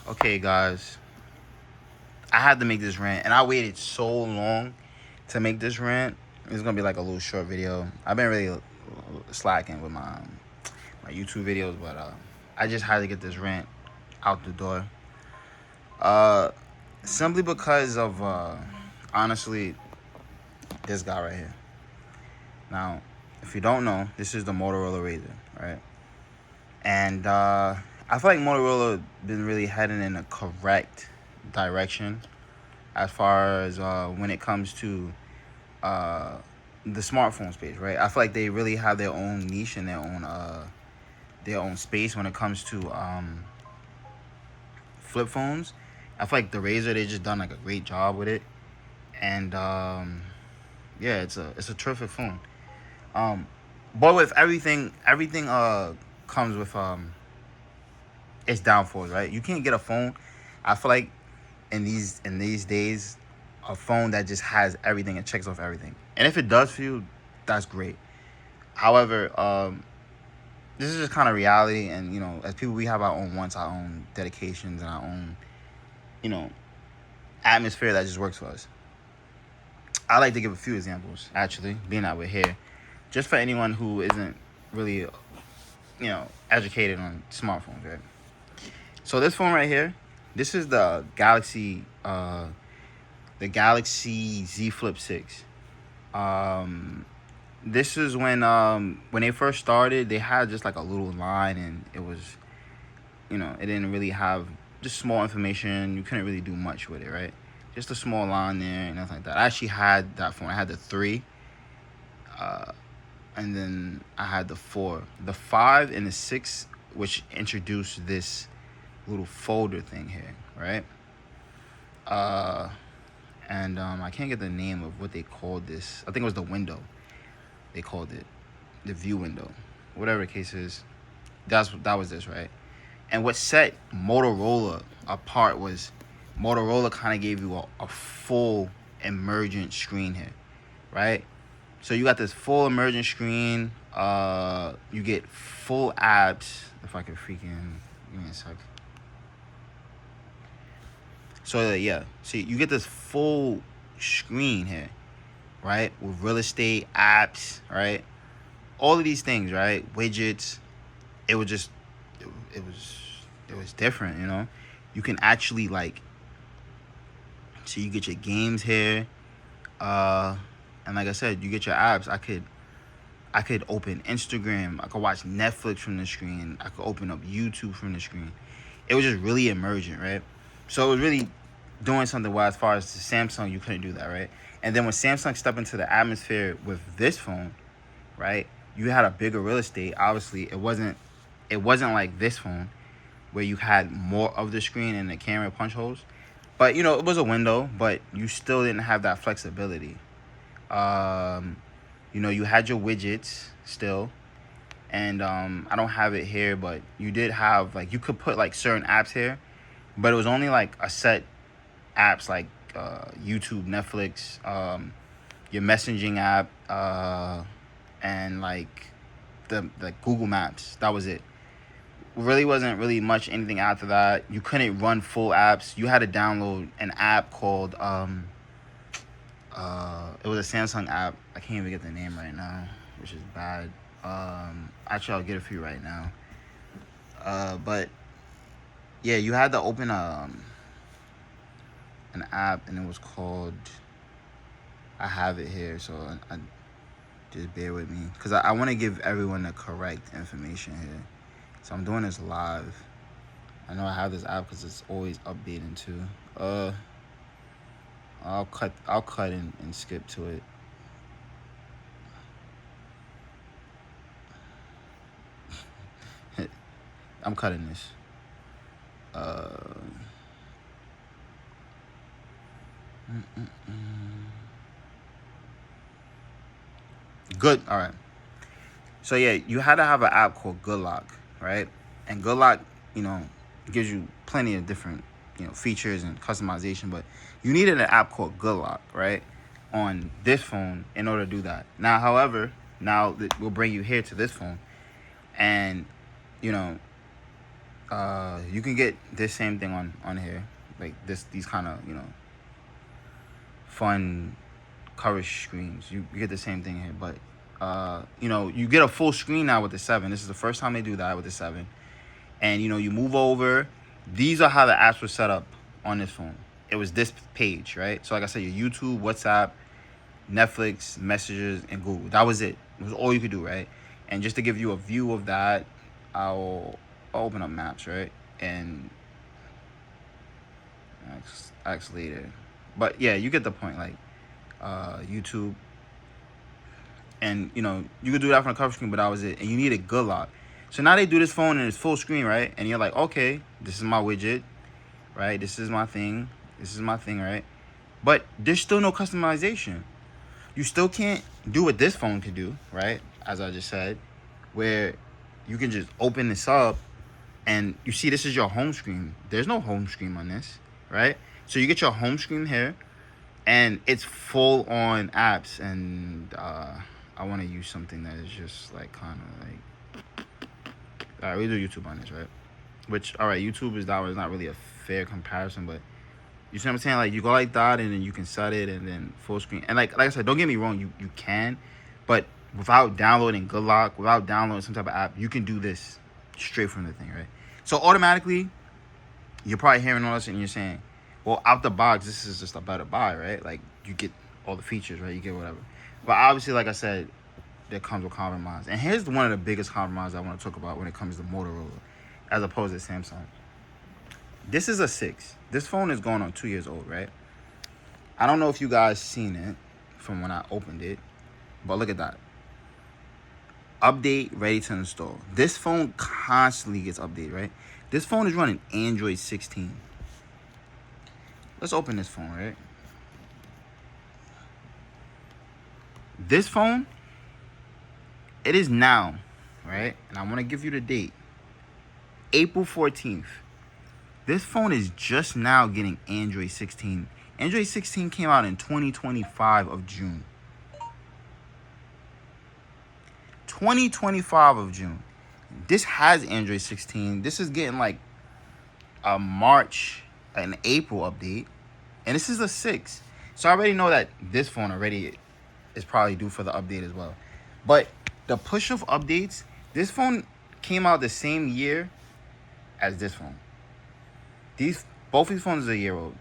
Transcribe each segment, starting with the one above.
Okay, guys, I had to make this rant, and I waited so long to make this rant. It's gonna be like a little short video. I've been really slacking with my YouTube videos, but I just had to get this rant out the door. Uh, Simply because of honestly, this guy right here. Now, if you don't know, this is the Motorola Razr, right? And I feel like Motorola been really heading in a correct direction as far as when it comes to uh, the smartphone space, right? I feel like they really have their own niche and their own space when it comes to flip phones. I feel like the Razr they just done like a great job with it, and yeah, it's a terrific phone. Um, but with everything comes with its downfalls, right? You can't get a phone. I feel like in these days, a phone that just has everything and checks off everything. And if it does for you, that's great. However, this is just kind of reality, and as people, we have our own wants, our own dedications, and our own, you know, atmosphere that just works for us. I like to give a few examples, actually, being that we're here, just for anyone who isn't really, educated on smartphones, right? So this phone right here, this is the Galaxy Z Flip 6. Um, this is when they first started, they had just like a little line, and it was, it didn't really have just small information. You couldn't really do much with it, right? Just a small line there and nothing like that. I actually had that phone. I had the 3, and then I had the 4, the 5, and the 6, which introduced this little folder thing here, right? Uh, and I can't get the name of what they called this. I think it was the window. They called it the view window, whatever the case is. That was this, right? And what set Motorola apart was Motorola kind of gave you a full emergent screen here, right? So you got this full emergent screen. You get full apps. If I could freaking give me a sec. So yeah, see, you get this full screen here, right? With real estate, apps, right? All of these things, right? Widgets. It was just, it was different, You can actually so you get your games here, and like I said, you get your apps. I could open Instagram. I could watch Netflix from the screen. I could open up YouTube from the screen. It was just really emergent, right? So it was really doing something well as far as the Samsung, you couldn't do that, right? And then when Samsung stepped into the atmosphere with this phone, right, you had a bigger real estate. Obviously, it wasn't like this phone where you had more of the screen and the camera punch holes. But it was a window, but you still didn't have that flexibility. Um, you had your widgets still, and I don't have it here, but you did have you could put certain apps here, but it was only like a set apps like YouTube, Netflix, your messaging app, and the Google Maps. That was it. Really wasn't really much anything after that. You couldn't run full apps. You had to download an app called it was a Samsung app. I can't even get the name right now, which is bad. Actually, I'll get it for you right now. But yeah, you had to open an app, and it was called. I have it here, so I just bear with me because I want to give everyone the correct information here. So I'm doing this live. I know I have this app because it's always updating too. I'll cut and skip to it. I'm cutting this. Uh, Good. All right. So yeah, you had to have an app called Good Lock, right? And Good Lock, gives you plenty of different, features and customization. But you needed an app called Good Lock, right, on this phone in order to do that. Now, however, we'll bring you here to this phone, and you know You can get this same thing on here, like these kind of fun cover screens. You get the same thing here, but you get a full screen now with the 7. This is the first time they do that with the 7. And you move over. These are how the apps were set up on this phone. It was this page, right? So like I said, your YouTube, WhatsApp, Netflix, Messages, and Google. That was it. It was all you could do, right? And just to give you a view of that, I'll open up Maps, right? And X later. But yeah, you get the point. Like YouTube, and you could do that from the cover screen, but that was it. And you need a good lock. So now they do this phone and it's full screen, right? And you're like, okay, this is my widget, right? This is my thing. This is my thing, right? But there's still no customization. You still can't do what this phone could do, right? As I just said, where you can just open this up and you see this is your home screen. There's no home screen on this, right? So you get your home screen here and it's full on apps. And I want to use something that is just like kind of like, all right, we do YouTube on this, right? Which, all right, YouTube is not really a fair comparison, but you see what I'm saying? Like, you go like that, and then you can set it, and then full screen. And like I said, don't get me wrong, you can, but without downloading Good Lock, without downloading some type of app, you can do this straight from the thing, right? So automatically, you're probably hearing all this, and you're saying, well, out the box, this is just a better buy, right? Like, you get all the features, right? You get whatever. But obviously, like I said, that comes with compromise. And here's one of the biggest compromises I want to talk about when it comes to Motorola, as opposed to Samsung. This is a 6. This phone is going on 2 years old, right? I don't know if you guys seen it from when I opened it, but look at that. Update, ready to install. This phone constantly gets updated, right? This phone is running Android 16. Let's open this phone, right? This phone, it is now, right? And I want to give you the date. April 14th. This phone is just now getting Android 16. Android 16 came out in 2025 of June. 2025 of June. This has Android 16. This is getting like a March and April update. And this is a 6. So I already know that this phone already is probably due for the update as well. But the push of updates, this phone came out the same year as this phone. Both these phones are a year old.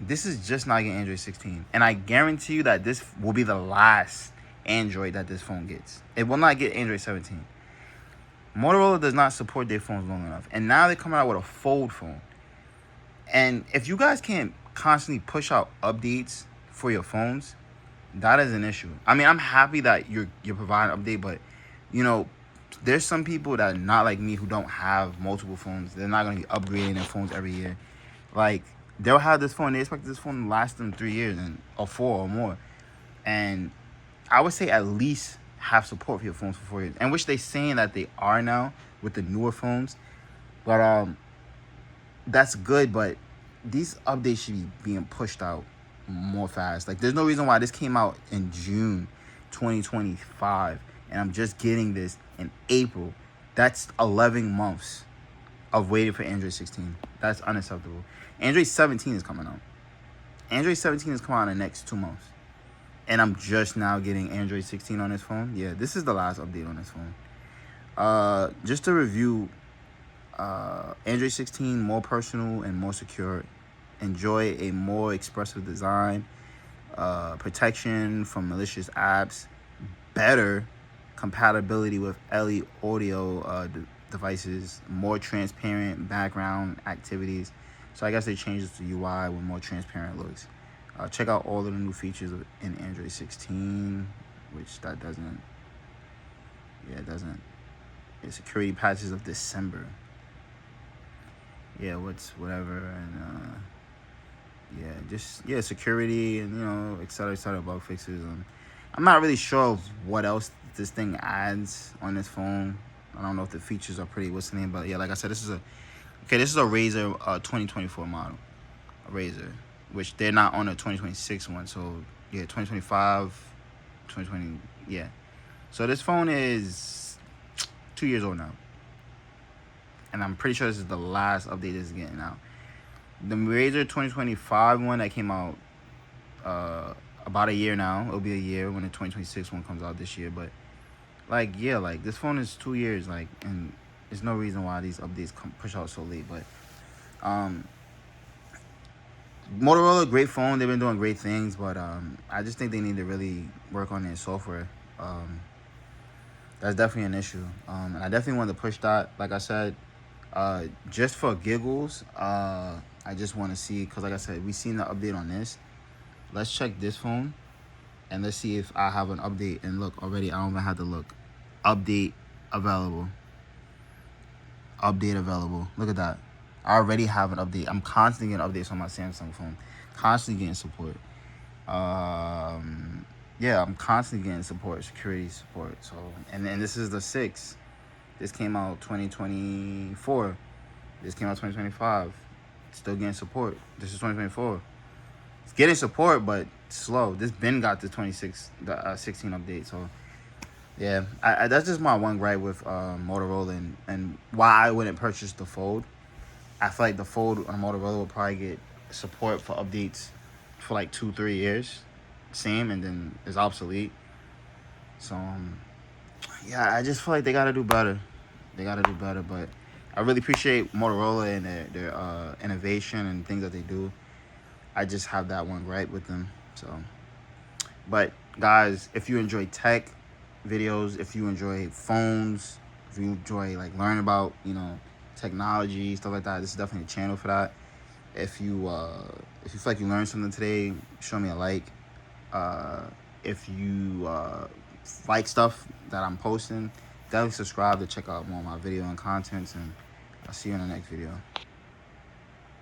This is just not getting Android 16. And I guarantee you that this will be the last Android that this phone gets. It will not get Android 17. Motorola does not support their phones long enough. And now they're coming out with a fold phone. And if you guys can't constantly push out updates for your phones, that is an issue. I mean, I'm happy that you're providing an update, but, there's some people that are not like me who don't have multiple phones. They're not going to be upgrading their phones every year. Like, they'll have this phone. They expect this phone to last them 3 years or 4 or more. And I would say at least have support for your phones for 4 years. And which they're saying that they are now with the newer phones. But that's good. But these updates should be being pushed out more fast. Like, there's no reason why this came out in June 2025. And I'm just getting this in April. That's 11 months of waiting for Android 16. That's unacceptable. Android 17 is coming out. Android 17 is coming out in the next 2 months. And I'm just now getting Android 16 on this phone. Yeah, this is the last update on this phone. Just to review, Android 16, more personal and more secure. Enjoy a more expressive design. Protection from malicious apps. Better compatibility with LE audio devices, more transparent background activities. So I guess they changed the UI with more transparent looks. Check out all of the new features in Android 16, which that doesn't. Yeah, it doesn't. Yeah, security patches of December. Yeah, whatever, and security and et cetera, bug fixes. I'm not really sure of what else this thing adds on this phone. I don't know if the features are pretty listening, but yeah, like I said, this is a Razer 2024 model, a Razer, which they're not on a 2026 one. So yeah, 2025, 2020, yeah. So this phone is 2 years old now. and I'm pretty sure this is the last update this is getting out. The Razr 2025 one that came out about a year now. It'll be a year when the 2026 one comes out this year. But like, yeah, like this phone is 2 years, like, and there's no reason why these updates push out so late. But Motorola, great phone. They've been doing great things, but I just think they need to really work on their software. That's definitely an issue, and I definitely want to push that. Like I said, just for giggles, I just want to see, because like I said, we seen the update on this. Let's check this phone, and let's see if I have an update. And look, already I don't even have to look. Update available. Update available. Look at that. I already have an update. I'm constantly getting updates on my Samsung phone. Constantly getting support. Yeah, I'm constantly getting support, security support. So, and then this is the 6th. This came out 2024. This came out 2025. Still getting support. This is 2024. It's getting support, but slow. This been got the 16 update. So, yeah, I that's just my one gripe with Motorola, and why I wouldn't purchase the Fold. I feel like the Fold on Motorola will probably get support for updates for like 2-3 years, same, and then it's obsolete. So yeah, I just feel like they gotta do better. They gotta do better. But I really appreciate Motorola and their innovation and things that they do. I just have that one gripe with them. So, but guys, if you enjoy tech videos, if you enjoy phones, if you enjoy like learning about technology, stuff like that, this is definitely a channel for that. If you feel like you learned something today, show me a like. If you like stuff that I'm posting, definitely subscribe to check out more of my video and contents, and I'll see you in the next video.